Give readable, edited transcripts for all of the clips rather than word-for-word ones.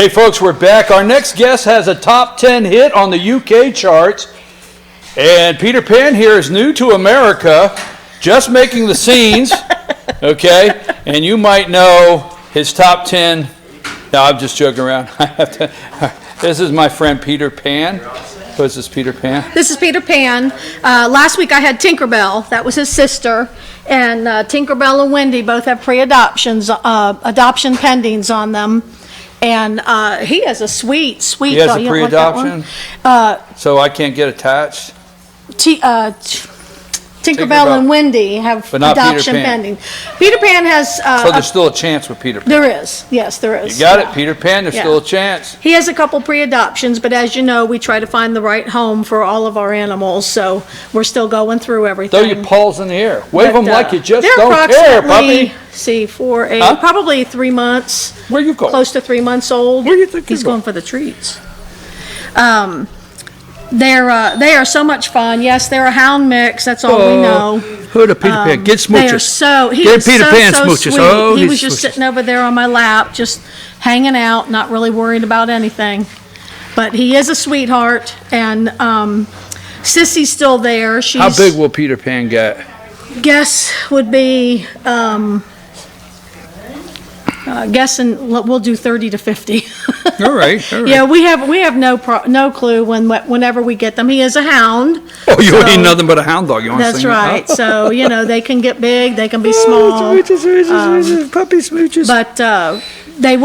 Hey folks, we're back. Our next guest has a top 10 hit on the UK charts. And Peter Pan here is new to America, just making the scenes, okay? And you might know his top 10. No, I'm just joking around. This is my friend Peter Pan. Who is this, Peter Pan? This is Peter Pan. Last week I had Tinkerbell. That was his sister. And Tinkerbell and Wendy both have adoption pendings on them. And he has a sweet dog. He has a pre-adoption? So I can't get attached? Tinkerbell and Wendy have adoption pending. Peter Pan has... so there's still a chance with Peter Pan? There is. Yes, there is. You got it, Peter Pan. There's still a chance. He has a couple pre-adoptions, but as you know, we try to find the right home for all of our animals, so we're still going through everything. Throw your paws in the air. Wave them like you just don't care, puppy. See, 4, 8, probably 3 months. Where you going? Close to 3 months old. Where you think he's going for the treats? They are so much fun. Yes, they're a hound mix. That's all we know. Who the Peter Pan? Get smooches. They are so. Get Peter Pan smooches. Sweet. Oh, he was just sitting over there on my lap, just hanging out, not really worried about anything. But he is a sweetheart, and Sissy's still there. She's, how big will Peter Pan get? Guess would be. Guessing we'll do 30 to 50. All right. Yeah, we have no clue whenever we get them. He is a hound. Oh, you ain't nothing but a hound dog. You want that's right. So they can get big, they can be small. Smooches, puppy smooches. But he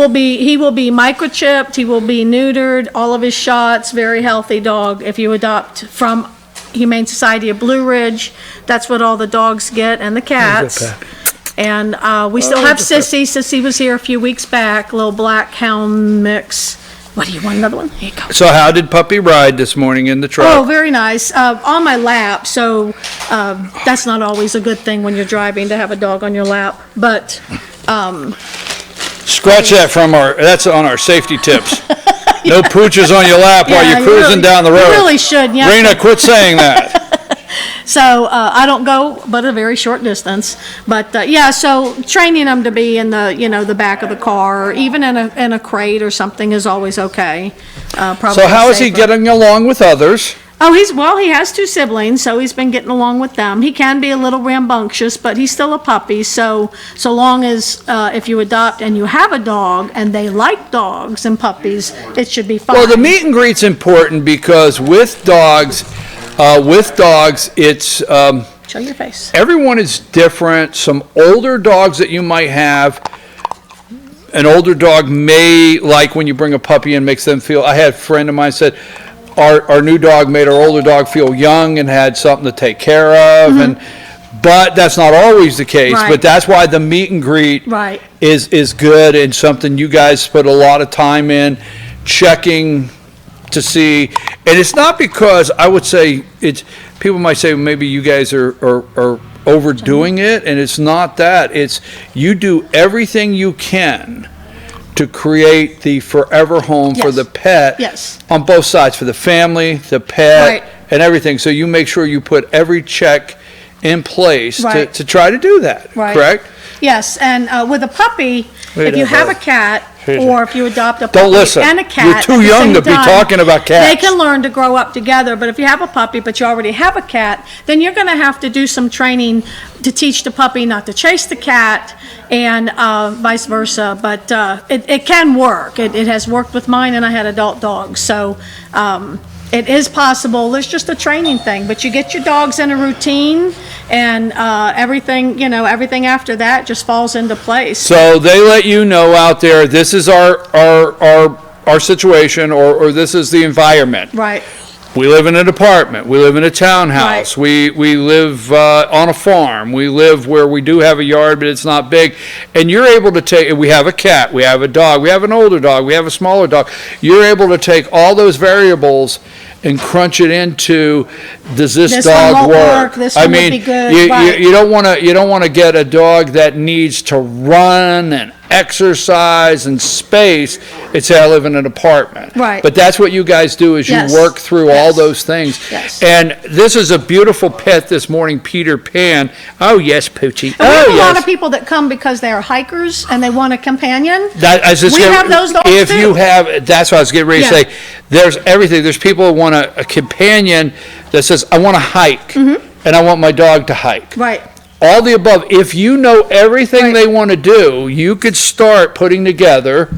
will be microchipped. He will be neutered. All of his shots. Very healthy dog. If you adopt from Humane Society of Blue Ridge, that's what all the dogs get and the cats. And we still have Sissy. Sissy was here a few weeks back, little black hound mix. What do you want, another one? Here you go. So how did Puppy ride this morning in the truck? Oh, very nice. On my lap, so that's not always a good thing when you're driving to have a dog on your lap. But scratch that that's on our safety tips. No pooches on your lap while you're cruising down the road. You really should. Yeah. Rena, quit saying that. So I don't go but a very short distance, but so training them to be in the back of the car or even in a crate or something is always okay. Probably so how is he getting along with others? Oh, he has 2 siblings, so he's been getting along with them. He can be a little rambunctious, but he's still a puppy. So long as if you adopt and you have a dog and they like dogs and puppies, it should be fine. Well, the meet and greet's important because with dogs, it's show your face. Everyone is different. Some older dogs that you might have, an older dog may like when you bring a puppy in, makes them feel. I had a friend of mine said our new dog made our older dog feel young and had something to take care of, but that's not always the case. Right. But that's why the meet and greet is good and something you guys put a lot of time in checking to see. And it's not because I would say people might say maybe you guys are overdoing it, and it's not that. It's you do everything you can to create the forever home for the pet on both sides, for the family, the pet, and everything. So you make sure you put every check in place to try to do that, correct? Yes, and with a puppy, if you have a cat, or if you adopt a Don't puppy listen. and a cat, You're too young to be talking about cats. They can learn to grow up together, but if you have a puppy but you already have a cat, then you're going to have to do some training to teach the puppy not to chase the cat and vice versa, but it can work. It has worked with mine, and I had adult dogs, so it is possible. There's just a training thing, but you get your dogs in a routine, and everything after that just falls into place. So they let you know out there, this is our situation, or this is the environment. Right. We live in an apartment. We live in a townhouse. We live on a farm. We live where we do have a yard, but it's not big. And you're able to take, we have a cat, we have a dog, we have an older dog, we have a smaller dog. You're able to take all those variables and crunch it into, does this dog work? This one would be good. You don't want to get a dog that needs to run and exercise and space, it's say I live in an apartment. Right. But that's what you guys do is you Yes. work through all Yes. those things. Yes. And this is a beautiful pet this morning, PeterPan. Oh, yes, Poochie. And we have Oh, a lot yes. of people that come because they are hikers and they want a companion. That, I was just We gonna- have those dogs If too. you have, that's what I was getting ready to Yeah. say. There's everything. There's people who want a companion that says, I want to hike, and I want my dog to hike. Right. All the above. If you know everything Right. they want to do, you could start putting together,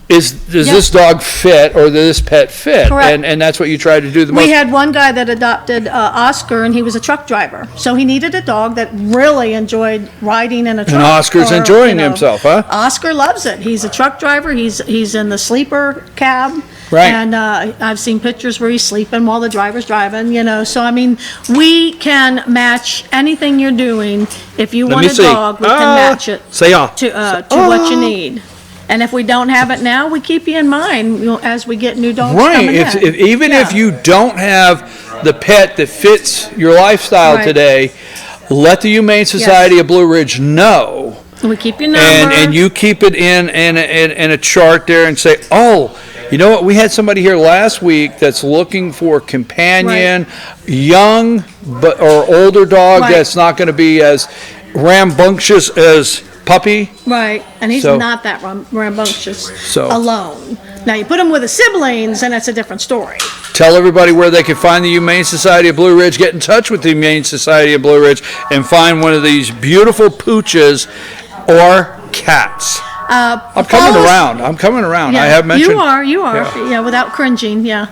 does Yep. this dog fit or does this pet fit? Correct. And that's what you try to do the most. We had one guy that adopted Oscar, and he was a truck driver. So he needed a dog that really enjoyed riding in a truck. And Oscar's or, enjoying himself, huh? Oscar loves it. He's a truck driver. He's in the sleeper cab. Right. And I've seen pictures where he's sleeping while the driver's driving, So, I mean, we can match anything you're doing. If you Let want me a see. dog, we can match it Say ah. to what you need. And if we don't have it now, we keep you in mind, as we get new dogs Right. coming in. Even if Yeah. you don't have the pet that fits your lifestyle Right. today, let the Humane Society of Blue Ridge know. We keep your number. And you keep it in a chart there and say, oh, you know what? We had somebody here last week that's looking for a companion, young but or older dog Right. that's not going to be as rambunctious as puppy. Right, and he's So- not that rambunctious So- alone. Now, you put him with the siblings, and that's a different story. Tell everybody where they can find the Humane Society of Blue Ridge. Get in touch with the Humane Society of Blue Ridge and find one of these beautiful pooches or cats. I'm coming around. I'm coming around. I have mentioned. You are, Yeah. without cringing, yeah.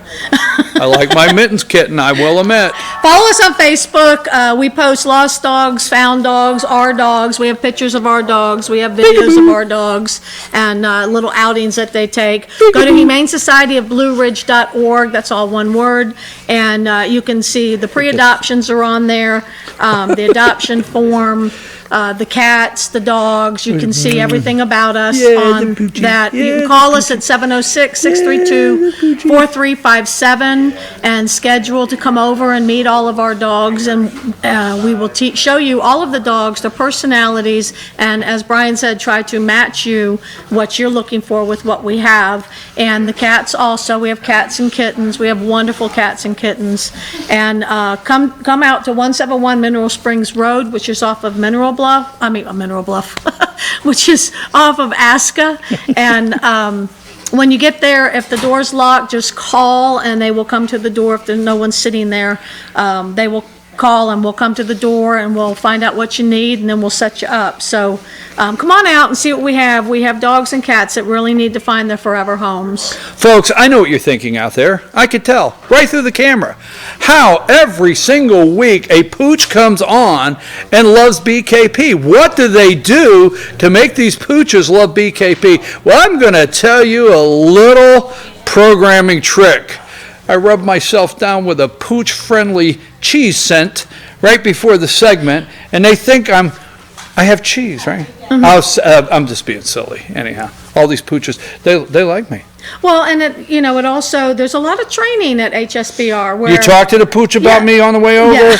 I like my mittens kitten, I will admit. Follow us on Facebook. We post lost dogs, found dogs, our dogs. We have pictures of our dogs. We have videos of our dogs and little outings that they take. Go to humanesocietyofblueridge.org. That's all one word. And you can see the pre-adoptions are on there, the adoption form, the cats, the dogs. You can see everything about us Yeah, the on poochie. that. You Yeah, can call us at 706-632-4357 and schedule to come over and meet all of our dogs. And we will show you all of the dogs, their personalities, and as Brian said, try to match you what you're looking for with what we have. And the cats also, we have cats and kittens. We have wonderful cats and kittens. And come out to 171 Mineral Springs Road, which is off of Mineral Bluff, which is off of Aska. And when you get there, if the door's locked, just call and they will come to the door. If there's no one sitting there, they will call and we'll come to the door and we'll find out what you need and then we'll set you up. So come on out and see what we have. We have dogs and cats that really need to find their forever homes. Folks, I know what you're thinking out there. I could tell right through the camera how every single week a pooch comes on and loves BKP. What do they do to make these pooches love BKP? Well, I'm going to tell you a little programming trick. I rub myself down with a pooch-friendly cheese scent right before the segment, and they think I have cheese, right? I'm just being silly. Anyhow, all these pooches, they like me. Well, and it also, there's a lot of training at HSBR where You talked to the pooch about Yeah. me on the way over? Yeah.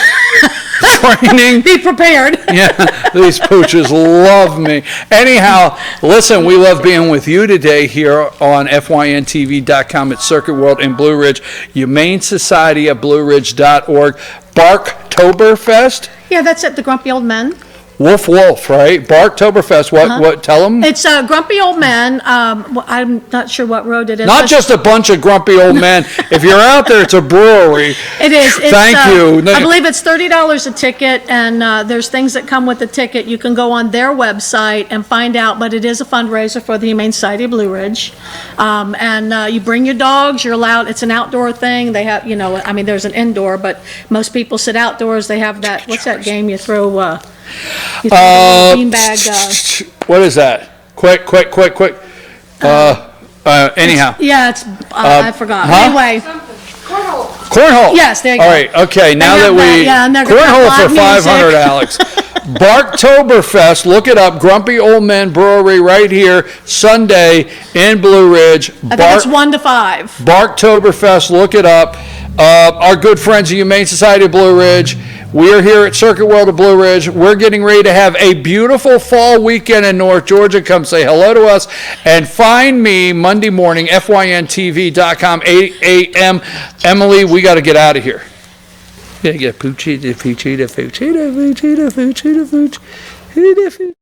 Training? Be prepared. Yeah, these pooches love me. Anyhow, listen, we love being with you today here on FYNTV.com at Circuit World in Blue Ridge, Humane Society of Blueridge.org, Barktoberfest, Yeah, that's at the Grumpy Old Men. Wolf, right? Barktoberfest, what, tell them? It's Grumpy Old Men. I'm not sure what road it is. Not just a bunch of grumpy old men. If you're out there, it's a brewery. It is. Thank you. I believe it's $30 a ticket, and there's things that come with the ticket. You can go on their website and find out, but it is a fundraiser for the Humane Society of Blue Ridge. And you bring your dogs. You're allowed. It's an outdoor thing. They have, there's an indoor, but most people sit outdoors. They have that. What's that game you throw? You throw a beanbag. What is that? Quick. Anyhow. Yeah, it's. I forgot. huh? Anyway. Cornhole. Yes, there you go. All right, okay, now have that that, we, yeah, and they're gonna cornhole have for live 500, music. Alex. Barktoberfest, look it up, Grumpy Old Men Brewery right here, Sunday in Blue Ridge. I think it's 1 to 5. Barktoberfest, look it up. Our good friends at Humane Society of Blue Ridge, We are here at Circuit World of Blue Ridge. We're getting ready to have a beautiful fall weekend in North Georgia. Come say hello to us and find me Monday morning, FYNTV.com, 8 a.m. Emily, we got to get out of here. Yeah, get poochie, poochie, poochie, poochie, poochie, poochie, poochie.